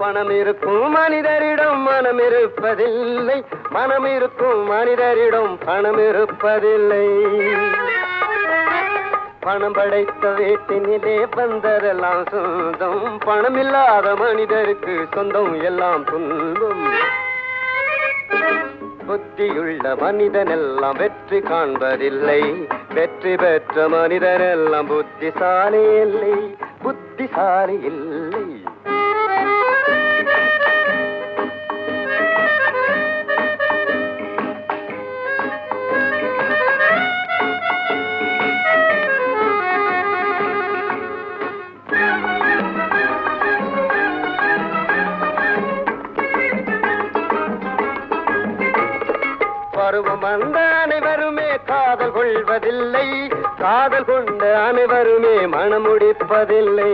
பணம் இருக்கும் மனிதரிடம் மனம் இருப்பதில்லை, மனம் இருக்கும் மனிதரிடம் பணம் இருப்பதில்லை. பணம் படைத்த வீட்டினிலே வந்ததெல்லாம் சொந்தம், பணம் இல்லாத மனிதருக்கு சொந்தம் எல்லாம் துன்பம். புத்தியுள்ள மனிதன் எல்லாம் வெற்றி காண்பதில்லை, வெற்றி பெற்ற மனிதன் எல்லாம் புத்திசாலி இல்லை, புத்திசாலி இல்லை. பருவம் வந்த அனைவருமே காதல் கொள்வதில்லை, காதல் கொண்ட அனைவருமே மனம் முடிப்பதில்லை.